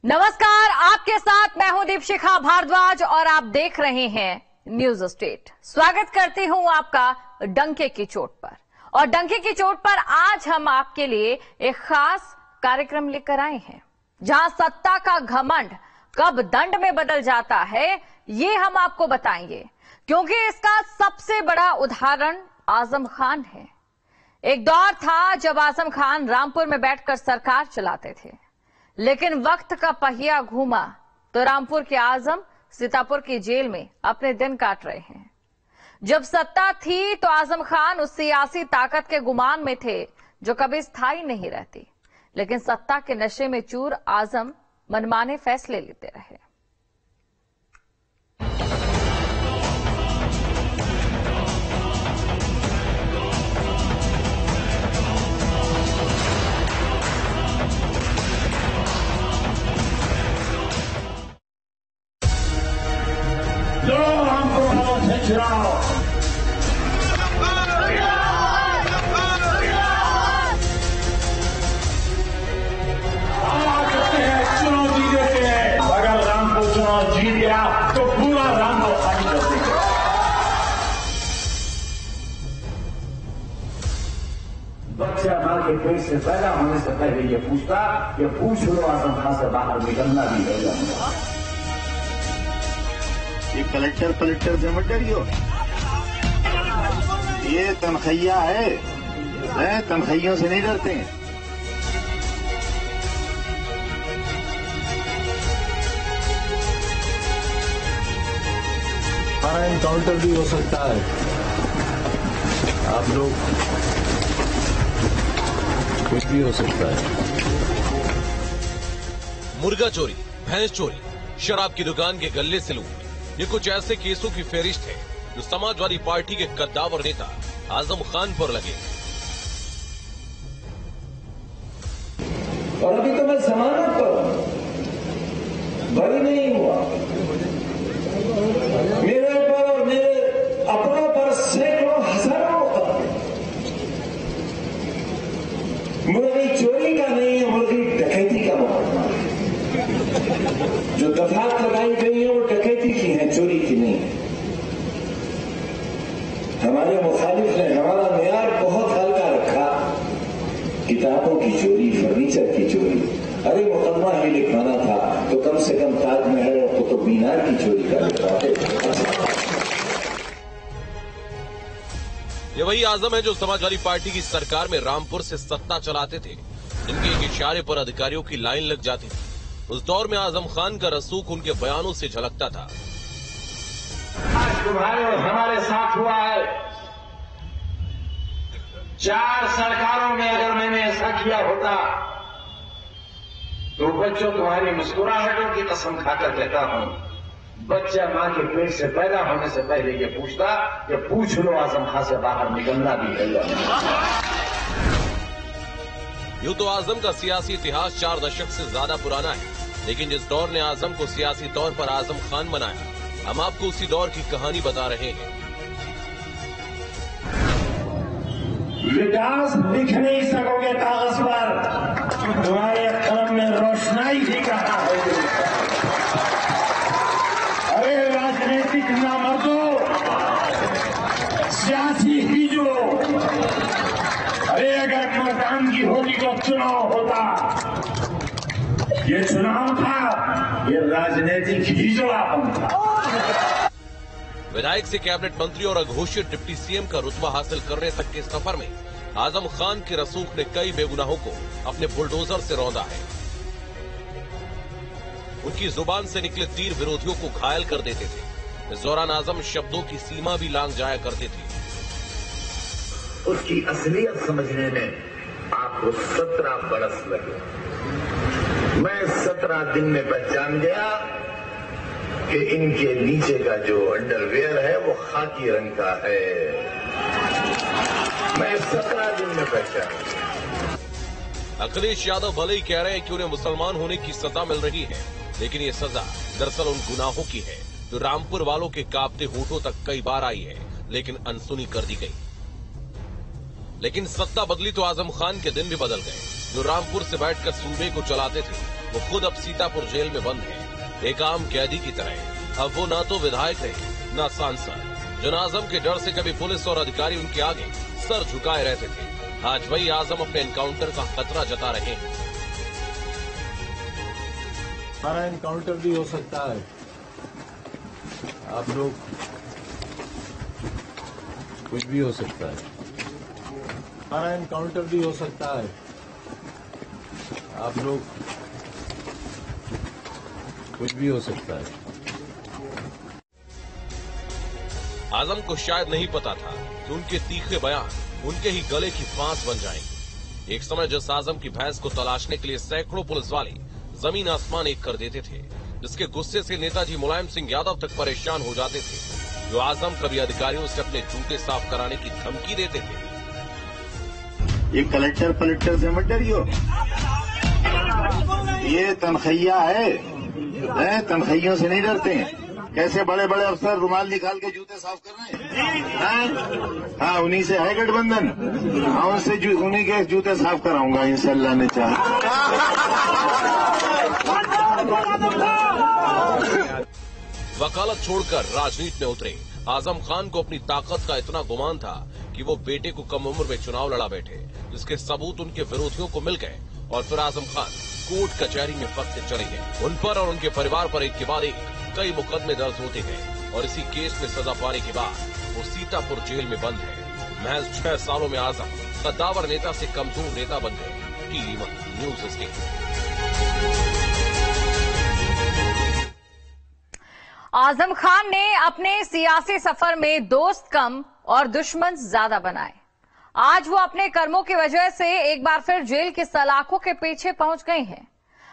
नमस्कार, आपके साथ मैं हूं दीपशिखा भारद्वाज और आप देख रहे हैं न्यूज स्टेट। स्वागत करती हूं आपका डंके की चोट पर। और डंके की चोट पर आज हम आपके लिए एक खास कार्यक्रम लेकर आए हैं, जहां सत्ता का घमंड कब दंड में बदल जाता है ये हम आपको बताएंगे, क्योंकि इसका सबसे बड़ा उदाहरण आजम खान है। एक दौर था जब आजम खान रामपुर में बैठकर सरकार चलाते थे, लेकिन वक्त का पहिया घूमा तो रामपुर के आजम सीतापुर की जेल में अपने दिन काट रहे हैं। जब सत्ता थी तो आजम खान उस सियासी ताकत के गुमान में थे जो कभी स्थायी नहीं रहती, लेकिन सत्ता के नशे में चूर आजम मनमाने फैसले लेते रहे। जो हमको खींच रहा हो, आ सकते हैं, चुनौती देते हैं। अगर रामपुर चुनाव जीत गया तो पूरा रामपुर खाली कर देंगे। बच्चा मां के पेट से पैदा होने से पहले ये पूछता, ये पूछ लो आजम खान से बाहर निकलना भी है या ये कलेक्टर से मत डरियो, ये तनखैया है, तनखैयों से नहीं डरते हैं। हमारा एनकाउंटर भी हो सकता है। आप लोग कुछ भी हो सकता है। मुर्गा चोरी, भैंस चोरी, शराब की दुकान के गल्ले से लूट, ये कुछ ऐसे केसों की फेरिस्त है जो समाजवादी पार्टी के कद्दावर नेता आजम खान पर लगे। और अभी तो मैं जमानत पर हूं, बरी नहीं हुआ। मेरे पर और मेरे अपनों पर सैकड़ों हजारों मुर्गी चोरी का नहीं है, मुर्गी डकैती का मुकदमा है। जो दफात लगाई गई है वो डकैती की है, चोरी की नहीं है। हमारे मुखालिफ ने हमारा मेयार बहुत हल्का रखा, किताबों की चोरी, फर्नीचर की चोरी। अरे मुकदमा ही लिखवाना था तो कम से कम ताजमहल और कुतुब मीनार की चोरी का लिखवाते। ये वही आजम है जो समाजवादी पार्टी की सरकार में रामपुर से सत्ता चलाते थे, जिनके एक इशारे पर अधिकारियों की लाइन लग जाती थी। उस दौर में आजम खान का रसूख उनके बयानों से झलकता था। आज तुम्हारे और हमारे साथ हुआ है। 4 सरकारों में अगर मैंने ऐसा किया होता तो बच्चों, तुम्हारी मुस्कुराहटों की कसम खाकर कहता हूं, बच्चा मां के पेट से पैदा होने से पहले ये पूछता, ये पूछ लो आजम खान से बाहर निकलना भी है या नहीं। यूं तो आजम का सियासी इतिहास 4 दशक से ज्यादा पुराना है, लेकिन जिस दौर ने आजम को सियासी तौर पर आजम खान बनाया, हम आपको उसी दौर की कहानी बता रहे हैं। विकास लिख नहीं सकोगे कागज पर, तुम्हारे कलम में रोशनाई भी कहा है। अरे राजनीतिक नामर्दो, सियासी ही जो, अरे अगर मैदान की होली का चुनाव होता, ये चुनाव था, ये राजनीतिक ही जो था। विधायक से कैबिनेट मंत्री और अघोषित डिप्टी सीएम का रुतबा हासिल करने तक के सफर में आजम खान के रसूख ने कई बेगुनाहों को अपने बुलडोजर से रौंदा है। उनकी जुबान से निकले तीर विरोधियों को घायल कर देते थे। इस दौरान आजम शब्दों की सीमा भी लांघ जाया करते थे। उसकी असलियत समझने में आपको 17 बरस लगे। मैं 17 दिन में पहचान गया कि इनके नीचे का जो अंडरवेयर है वो खाकी रंग का है। मैं 17 दिन में पहचान गया। अखिलेश यादव भले ही कह रहे हैं कि उन्हें मुसलमान होने की सजा मिल रही है, लेकिन ये सजा दरअसल उन गुनाहों की है जो रामपुर वालों के कांपते होठों तक कई बार आई है, लेकिन अनसुनी कर दी गई। लेकिन सत्ता बदली तो आजम खान के दिन भी बदल गए। जो रामपुर से बैठकर सूबे को चलाते थे, वो खुद अब सीतापुर जेल में बंद है, एक आम कैदी की तरह। अब वो ना तो विधायक रहे न सांसद। जिन आजम के डर से कभी पुलिस और अधिकारी उनके आगे सर झुकाए रहते थे, आज वही आजम अपने एनकाउंटर का खतरा जता रहे हैं। हमारा एनकाउंटर भी हो सकता है। आप लोग कुछ भी हो सकता है। हमारा एनकाउंटर भी हो सकता है। आप लोग कुछ भी हो सकता है। आजम को शायद नहीं पता था कि उनके तीखे बयान उनके ही गले की फांस बन जाएंगे। एक समय जिस आजम की भैंस को तलाशने के लिए सैकड़ों पुलिस वाले जमीन आसमान एक कर देते थे, जिसके गुस्से से नेताजी मुलायम सिंह यादव तक परेशान हो जाते थे, जो आजम कभी अधिकारियों से अपने जूते साफ कराने की धमकी देते थे। ये कलेक्टर से मत डरियो, ये तनखैया है, तनखैयों से नहीं डरते हैं। कैसे बड़े बड़े अफसर रुमाल निकाल के जूते साफ कर रहे हैं। हाँ, उन्हीं से है गठबंधन। हाँ, उन्हीं के जूते साफ कराऊंगा इंशाअल्लाह ने चाहा। वकालत छोड़कर राजनीति में उतरे आजम खान को अपनी ताकत का इतना गुमान था कि वो बेटे को कम उम्र में चुनाव लड़ा बैठे, जिसके सबूत उनके विरोधियों को मिल गए और फिर आजम खान कोर्ट कचहरी में फंसते चले गए। उन पर और उनके परिवार पर एक के बाद एक कई मुकदमे दर्ज होते गए और इसी केस में सजा पाने के बाद वो सीतापुर जेल में बंद है। महज 6 सालों में आजम कद्दावर नेता से कमजोर नेता बन गए। TV news state. Azam Khan ने अपने सियासी सफर में दोस्त कम और दुश्मन ज्यादा बनाए। आज वो अपने कर्मों की वजह से एक बार फिर जेल की सलाखों के पीछे पहुंच गए हैं।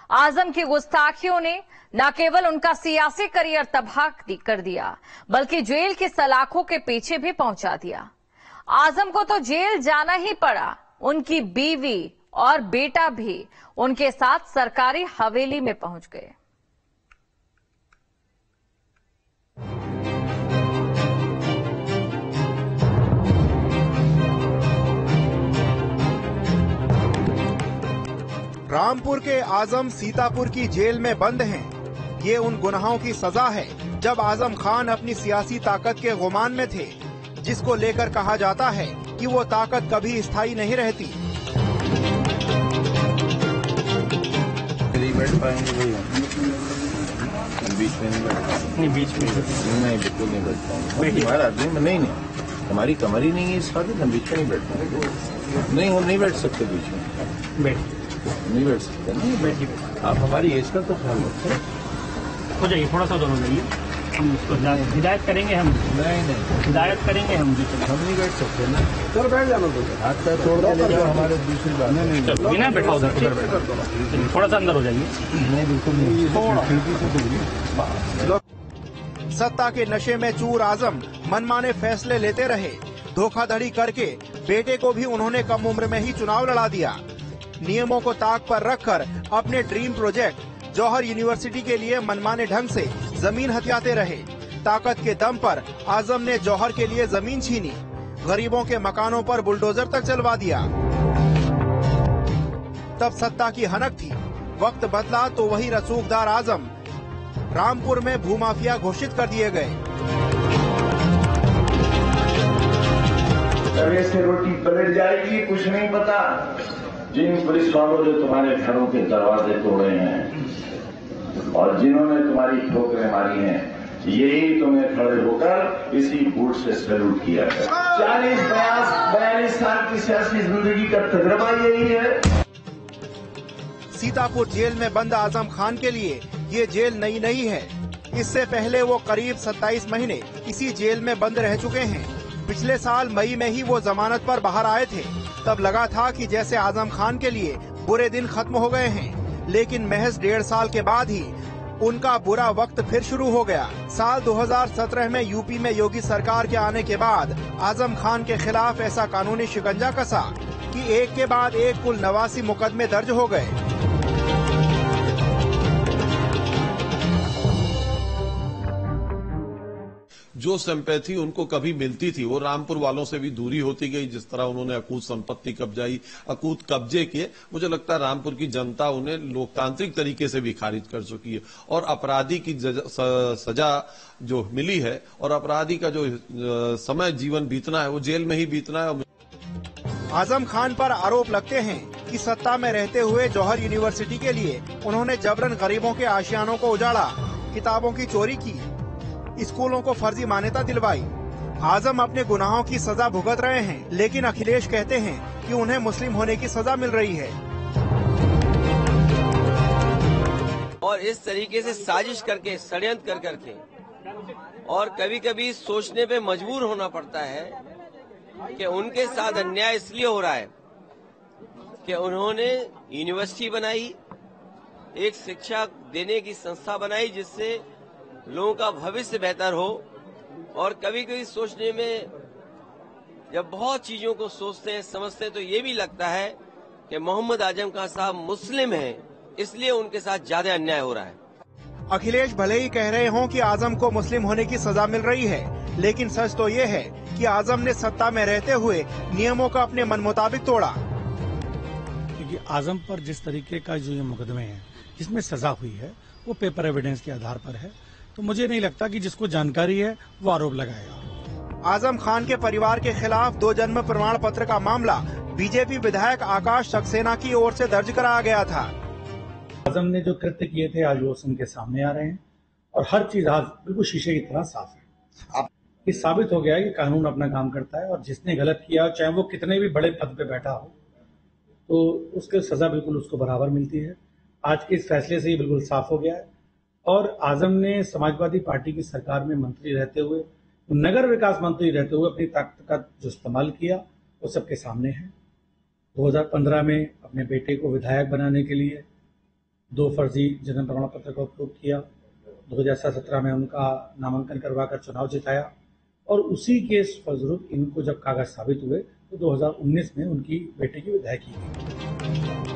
आजम की गुस्ताखियों ने न केवल उनका सियासी करियर तबाह कर दिया, बल्कि जेल की सलाखों के पीछे भी पहुंचा दिया। आजम को तो जेल जाना ही पड़ा। उनकी बीवी और बेटा भी उनके साथ सरकारी हवेली में पहुंच गए। रामपुर के आजम सीतापुर की जेल में बंद हैं। ये उन गुनाहों की सजा है जब आजम खान अपनी सियासी ताकत के गुमान में थे, जिसको लेकर कहा जाता है कि वो ताकत कभी स्थायी नहीं रहती। नहीं बैठ पाएंगे भैया, बीच में नहीं बैठ पाएंगे। बीच में नहीं, बिल्कुल नहीं बैठ पाएंगे। हमारा आदमी में नहीं, हमारी कमर ही नहीं है इस वक्त, हम बीच में नहीं बैठ पाएंगे। नहीं, हम नहीं बैठ सकते बीच में, नहीं बैठ सकते। नहीं बैठिए, आप हमारी एज का तो ख्याल रखें। हो जाइए, थोड़ा सा दोनों जाइए, हम उसको हिदायत करेंगे। हम नहीं हिदायत करेंगे। हम नहीं बैठ सकते ना। चलो बैठ जाना, तो हाथ पैर तोड़ के ले जाओ। हमारे दूसरी बात नहीं बिना बैठा उधर थोड़ा सा अंदर हो जाइए। नहीं, बिल्कुल नहीं। सत्ता के नशे में चूर आजम मनमाने फैसले लेते रहे। धोखाधड़ी करके बेटे को भी उन्होंने कम उम्र में ही चुनाव लड़ा दिया। नियमों को ताक पर रखकर अपने ड्रीम प्रोजेक्ट जौहर यूनिवर्सिटी के लिए मनमाने ढंग से जमीन हथियाते रहे। ताकत के दम पर आजम ने जौहर के लिए जमीन छीनी, गरीबों के मकानों पर बुलडोजर तक चलवा दिया। तब सत्ता की हनक थी। वक्त बदला तो वही रसूखदार आजम रामपुर में भूमाफिया घोषित कर दिए गए। तवे से रोटी पलट जाएगी, कुछ नहीं पता। जिन पुलिस वालों ने तुम्हारे घरों के दरवाजे तोड़े हैं और जिन्होंने तुम्हारी ठोकरें मारी हैं, यही तुम्हें खड़े होकर इसी बूट से सैल्यूट किया है। 42 साल की सियासी जिंदगी का तजर्बा यही है। सीतापुर जेल में बंद आजम खान के लिए ये जेल नई नहीं है। इससे पहले वो करीब 27 महीने इसी जेल में बंद रह चुके हैं। पिछले साल मई में ही वो जमानत पर बाहर आए थे। तब लगा था कि जैसे आजम खान के लिए बुरे दिन खत्म हो गए हैं, लेकिन महज 1.5 साल के बाद ही उनका बुरा वक्त फिर शुरू हो गया। साल 2017 में यूपी में योगी सरकार के आने के बाद आजम खान के खिलाफ ऐसा कानूनी शिकंजा कसा कि एक के बाद एक कुल 89 मुकदमे दर्ज हो गए। जो सिंपैथी उनको कभी मिलती थी वो रामपुर वालों से भी दूरी होती गई। जिस तरह उन्होंने अकूत संपत्ति कब्जाई, अकूत कब्जे किए, मुझे लगता है रामपुर की जनता उन्हें लोकतांत्रिक तरीके से भी खारिज कर चुकी है और अपराधी की सजा जो मिली है और अपराधी का जो समय जीवन बीतना है वो जेल में ही बीतना है। आजम खान पर आरोप लगते हैं कि सत्ता में रहते हुए जौहर यूनिवर्सिटी के लिए उन्होंने जबरन गरीबों के आशियानों को उजाड़ा, किताबों की चोरी की, स्कूलों को फर्जी मान्यता दिलवाई। आजम अपने गुनाहों की सजा भुगत रहे हैं, लेकिन अखिलेश कहते हैं कि उन्हें मुस्लिम होने की सजा मिल रही है। और इस तरीके से साजिश करके, षड्यंत्र कर करके और कभी कभी सोचने पे मजबूर होना पड़ता है कि उनके साथ अन्याय इसलिए हो रहा है कि उन्होंने यूनिवर्सिटी बनाई, एक शिक्षा देने की संस्था बनाई जिससे लोगों का भविष्य बेहतर हो। और कभी कभी सोचने में जब बहुत चीजों को सोचते हैं, समझते हैं, तो ये भी लगता है कि मोहम्मद आजम खान साहब मुस्लिम हैं, इसलिए उनके साथ ज्यादा अन्याय हो रहा है। अखिलेश भले ही कह रहे हों कि आजम को मुस्लिम होने की सजा मिल रही है, लेकिन सच तो ये है कि आजम ने सत्ता में रहते हुए नियमों का अपने मन मुताबिक तोड़ा। क्योंकि आजम पर जिस तरीके का जो ये मुकदमे हैं, जिसमें सजा हुई है, वो पेपर एविडेंस के आधार पर है, तो मुझे नहीं लगता कि जिसको जानकारी है वो आरोप लगाएगा। आजम खान के परिवार के खिलाफ 2 जन्म प्रमाण पत्र का मामला बीजेपी विधायक आकाश सक्सेना की ओर से दर्ज कराया गया था। आजम ने जो कृत्य किए थे आज वो उनके सामने आ रहे हैं और हर चीज आज बिल्कुल शीशे की तरह साफ है। अब ये साबित हो गया है कि कानून अपना काम करता है और जिसने गलत किया, चाहे वो कितने भी बड़े पद पे बैठा हो, तो उसके सजा बिल्कुल उसको बराबर मिलती है। आज के इस फैसले से ये बिल्कुल साफ हो गया है। और आजम ने समाजवादी पार्टी की सरकार में मंत्री रहते हुए, नगर विकास मंत्री रहते हुए अपनी ताकत का जो इस्तेमाल किया वो सबके सामने है। 2015 में अपने बेटे को विधायक बनाने के लिए 2 फर्जी जन्म प्रमाण पत्र का उपयोग किया। 2017 में उनका नामांकन करवाकर चुनाव जिताया और उसी के फलस्वरूप इनको जब कागज साबित हुए तो 2019 में उनकी बेटे की विधायकी की।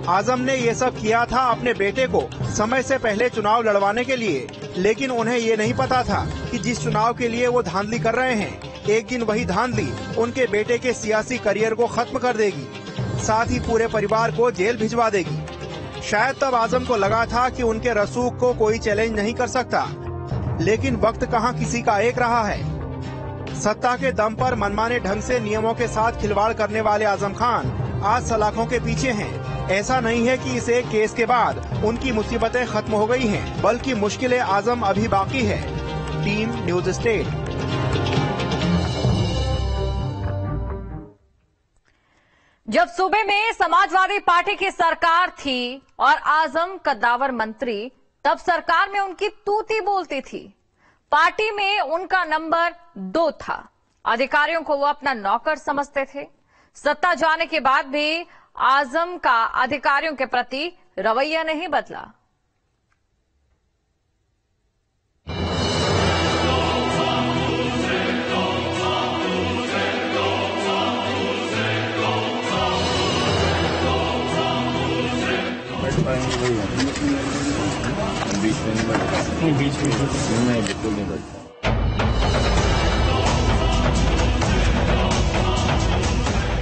आजम ने ये सब किया था अपने बेटे को समय से पहले चुनाव लड़वाने के लिए, लेकिन उन्हें ये नहीं पता था कि जिस चुनाव के लिए वो धांधली कर रहे हैं, एक दिन वही धांधली उनके बेटे के सियासी करियर को खत्म कर देगी, साथ ही पूरे परिवार को जेल भिजवा देगी। शायद तब आजम को लगा था कि उनके रसूख को कोई चैलेंज नहीं कर सकता, लेकिन वक्त कहाँ किसी का एक रहा है। सत्ता के दम पर मनमाने ढंग से नियमों के साथ खिलवाड़ करने वाले आजम खान आज सलाखों के पीछे हैं। ऐसा नहीं है कि इस एक केस के बाद उनकी मुसीबतें खत्म हो गई हैं, बल्कि मुश्किलें आजम अभी बाकी है। Team news state. जब सूबे में समाजवादी पार्टी की सरकार थी और आजम कद्दावर मंत्री, तब सरकार में उनकी तूती बोलती थी। पार्टी में उनका नंबर 2 था। अधिकारियों को वो अपना नौकर समझते थे। सत्ता जाने के बाद भी आजम का अधिकारियों के प्रति रवैया नहीं बदला। बीच में नहीं, बिल्कुल नहीं बैठता।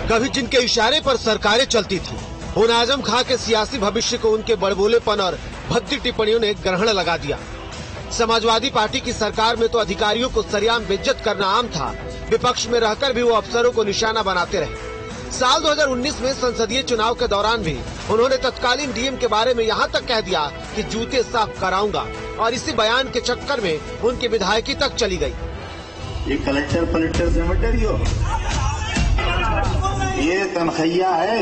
कभी जिनके इशारे पर सरकारें चलती थी, उन आजम खां के सियासी भविष्य को उनके बड़बोलेपन और भद्दी टिप्पणियों ने ग्रहण लगा दिया। समाजवादी पार्टी की सरकार में तो अधिकारियों को सरेआम बेइज्जत करना आम था। विपक्ष में रहकर भी वो अफसरों को निशाना बनाते रहे। साल 2019 में संसदीय चुनाव के दौरान भी उन्होंने तत्कालीन डीएम के बारे में यहाँ तक कह दिया कि जूते साफ कराऊंगा, और इसी बयान के चक्कर में उनकी विधायकी तक चली गई। ये कलेक्टर से मत डरियो, ये तनखैया है,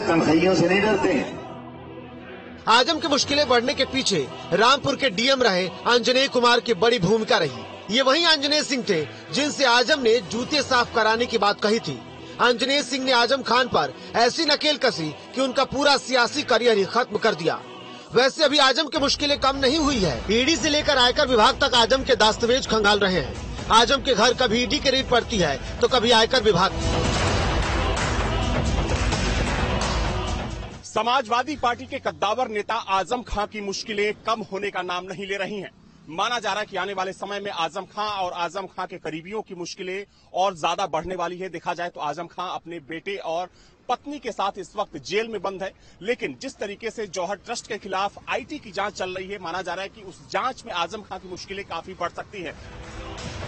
तनखैयों से नहीं डरते। आजम की मुश्किलें बढ़ने के पीछे रामपुर के डीएम रहे अंजनेय कुमार की बड़ी भूमिका रही। ये वही अंजनेय सिंह थे जिनसे आजम ने जूते साफ कराने की बात कही थी। अंजनेय सिंह ने आजम खान पर ऐसी नकेल कसी कि उनका पूरा सियासी करियर ही खत्म कर दिया। वैसे अभी आजम की मुश्किलें कम नहीं हुई है। ईडी से लेकर आयकर विभाग तक आजम के दस्तावेज खंगाल रहे हैं। आजम के घर कभी ईडी की रेड पड़ती है तो कभी आयकर विभाग। समाजवादी पार्टी के कद्दावर नेता आजम खां की मुश्किलें कम होने का नाम नहीं ले रही हैं। माना जा रहा है कि आने वाले समय में आजम खां और आजम खां के करीबियों की मुश्किलें और ज्यादा बढ़ने वाली है। देखा जाए तो आजम खां अपने बेटे और पत्नी के साथ इस वक्त जेल में बंद है, लेकिन जिस तरीके से जौहर ट्रस्ट के खिलाफ आईटी की जांच चल रही है, माना जा रहा है कि उस जांच में आजम खां की मुश्किलें काफी बढ़ सकती हैं।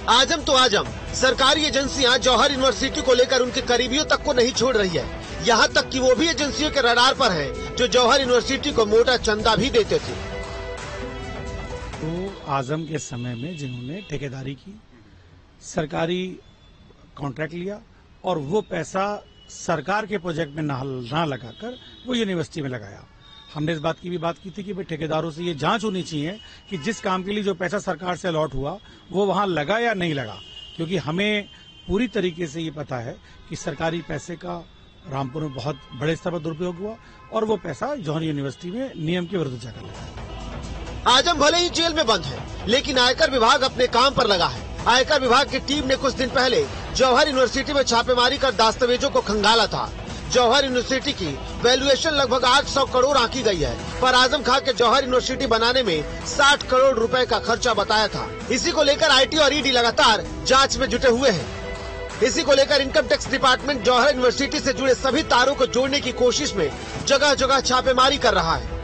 आजम तो आजम, सरकारी एजेंसियां जौहर यूनिवर्सिटी को लेकर उनके करीबियों तक को नहीं छोड़ रही है। यहाँ तक कि वो भी एजेंसियों के रडार पर हैं, जो जौहर यूनिवर्सिटी को मोटा चंदा भी देते थे। तो आजम के समय में जिन्होंने ठेकेदारी की, सरकारी कॉन्ट्रैक्ट लिया और वो पैसा सरकार के प्रोजेक्ट में ना लगाकर वो यूनिवर्सिटी में लगाया। हमने इस बात की भी बात की थी कि भाई ठेकेदारों से ये जांच होनी चाहिए कि जिस काम के लिए जो पैसा सरकार से अलॉट हुआ वो वहां लगा या नहीं लगा, क्योंकि हमें पूरी तरीके से ये पता है कि सरकारी पैसे का रामपुर में बहुत बड़े स्तर पर दुरुपयोग हुआ और वो पैसा जौहर यूनिवर्सिटी में नियम के विरुद्ध जाकर लगा। आजम भले ही जेल में बंद है, लेकिन आयकर विभाग अपने काम पर लगा है। आयकर विभाग की टीम ने कुछ दिन पहले जौहर यूनिवर्सिटी में छापेमारी कर दस्तावेजों को खंगाला था। जौहर यूनिवर्सिटी की वैल्यूएशन लगभग 800 करोड़ आंकी गई है, पर आजम खां के जौहर यूनिवर्सिटी बनाने में 60 करोड़ रुपए का खर्चा बताया था। इसी को लेकर आईटी और ईडी लगातार जांच में जुटे हुए हैं। इसी को लेकर इनकम टैक्स डिपार्टमेंट जौहर यूनिवर्सिटी से जुड़े सभी तारों को जोड़ने की कोशिश में जगह जगह छापेमारी कर रहा है।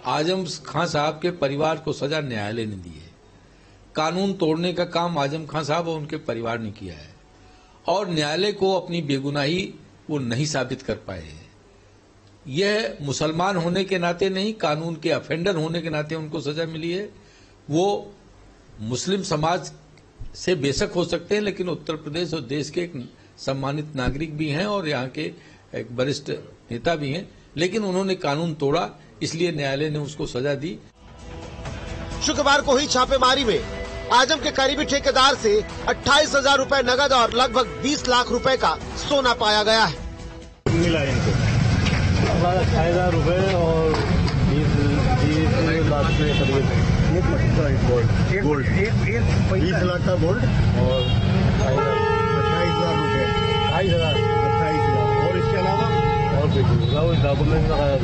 आजम खां साहब के परिवार को सजा न्यायालय ने दी है। कानून तोड़ने का काम आजम खां साहब और उनके परिवार ने किया है और न्यायालय को अपनी बेगुनाही वो नहीं साबित कर पाए हैं। यह मुसलमान होने के नाते नहीं, कानून के अफेंडर होने के नाते उनको सजा मिली है। वो मुस्लिम समाज से बेशक हो सकते हैं, लेकिन उत्तर प्रदेश और देश के एक सम्मानित नागरिक भी हैं और यहाँ के एक वरिष्ठ नेता भी हैं, लेकिन उन्होंने कानून तोड़ा, इसलिए न्यायालय ने उसको सजा दी। शुक्रवार को हुई छापेमारी में आजम के करीबी ठेकेदार से 28,000 रुपए नगद और लगभग 20 लाख रुपए का सोना पाया गया है। मिला इनको 28,000 रुपए और 20 लाख के करीब गोल्ड 20 लाख का गोल्ड और 28,000 रुपए 28,000 और इसके अलावा और डॉक्यूमेंट लगाया।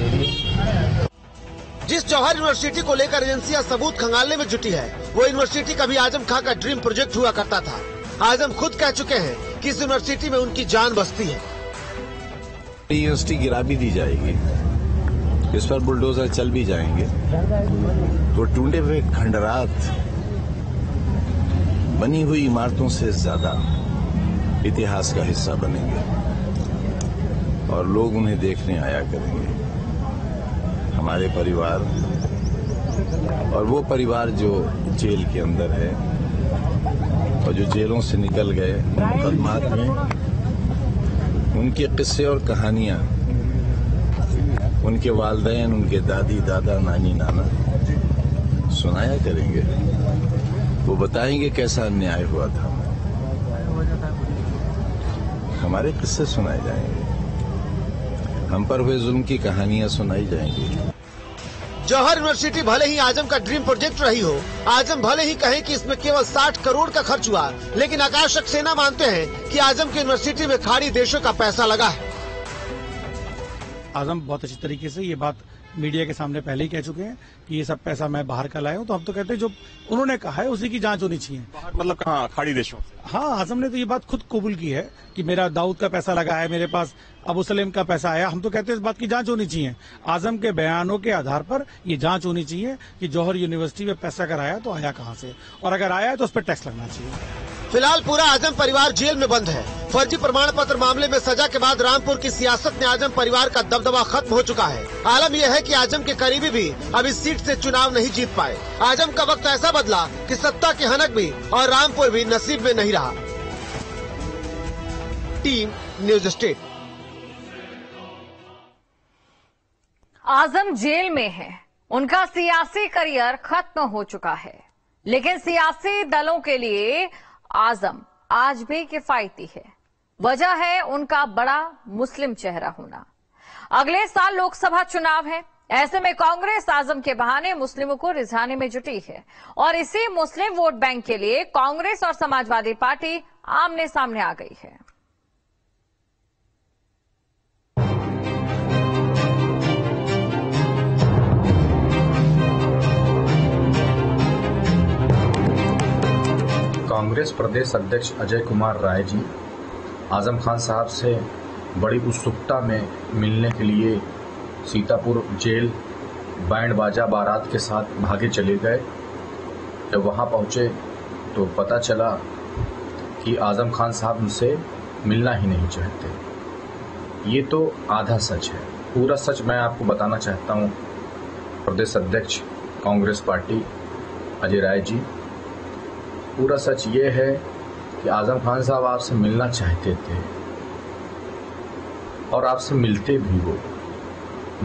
जिस जौहर यूनिवर्सिटी को लेकर एजेंसियां सबूत खंगालने में जुटी है, वो यूनिवर्सिटी कभी आजम खां का ड्रीम प्रोजेक्ट हुआ करता था। आजम खुद कह चुके हैं कि इस यूनिवर्सिटी में उनकी जान बसती है। यूनिवर्सिटी गिरा भी दी जाएगी, इस पर बुलडोजर चल भी जाएंगे, तो टूटे हुए खंडरात बनी हुई इमारतों से ज्यादा इतिहास का हिस्सा बनेंगे और लोग उन्हें देखने आया करेंगे। हमारे परिवार और वो परिवार जो जेल के अंदर है और जो जेलों से निकल गए, मुकदमात में उनके किस्से और कहानियां उनके वालिदैन, उनके दादी दादा, नानी नाना सुनाया करेंगे। वो बताएंगे कैसा अन्याय हुआ था, हमारे किस्से सुनाए जाएंगे, हम पर हुए जुल्म की कहानियां सुनाई जाएंगी। जौहर यूनिवर्सिटी भले ही आजम का ड्रीम प्रोजेक्ट रही हो, आजम भले ही कहे कि इसमें केवल 60 करोड़ का खर्च हुआ, लेकिन आकाश सक्सेना मानते हैं कि आजम की यूनिवर्सिटी में खाड़ी देशों का पैसा लगा है। आजम बहुत अच्छी तरीके से ये बात मीडिया के सामने पहले ही कह चुके हैं कि ये सब पैसा मैं बाहर का लाया हूं, तो हम तो कहते हैं जो उन्होंने कहा है उसी की जांच होनी चाहिए। मतलब कहाँ खाड़ी देशों? हाँ, आजम ने तो ये बात खुद कबूल की है कि मेरा दाऊद का पैसा लगा है, मेरे पास अबू सलेम का पैसा आया। हम तो कहते हैं इस बात की जांच होनी चाहिए। आजम के बयानों के आधार पर ये जांच होनी चाहिए कि जौहर यूनिवर्सिटी में पैसा अगर आया तो आया कहाँ से, और अगर आया तो उस पर टैक्स लगना चाहिए। फिलहाल पूरा आजम परिवार जेल में बंद है। फर्जी प्रमाण पत्र मामले में सजा के बाद रामपुर की सियासत में आजम परिवार का दबदबा खत्म हो चुका है। आलम यह है कि आजम के करीबी भी अब इस सीट से चुनाव नहीं जीत पाए। आजम का वक्त ऐसा बदला कि सत्ता की हनक भी और रामपुर भी नसीब में नहीं रहा। Team news state. आजम जेल में है, उनका सियासी करियर खत्म हो चुका है, लेकिन सियासी दलों के लिए आजम आज भी किफायती है। वजह है उनका बड़ा मुस्लिम चेहरा होना। अगले साल लोकसभा चुनाव है, ऐसे में कांग्रेस आजम के बहाने मुस्लिमों को रिझाने में जुटी है और इसी मुस्लिम वोट बैंक के लिए कांग्रेस और समाजवादी पार्टी आमने सामने आ गई है। कांग्रेस प्रदेश अध्यक्ष अजय कुमार राय जी आजम खान साहब से बड़ी उत्सुकता में मिलने के लिए सीतापुर जेल बैंड बाजा बारात के साथ भागे चले गए। जब वहां पहुंचे तो पता चला कि आजम खान साहब उनसे मिलना ही नहीं चाहते। ये तो आधा सच है, पूरा सच मैं आपको बताना चाहता हूं। प्रदेश अध्यक्ष कांग्रेस पार्टी अजय राय जी, पूरा सच ये है कि आजम खान साहब आपसे मिलना चाहते थे और आपसे मिलते भी वो।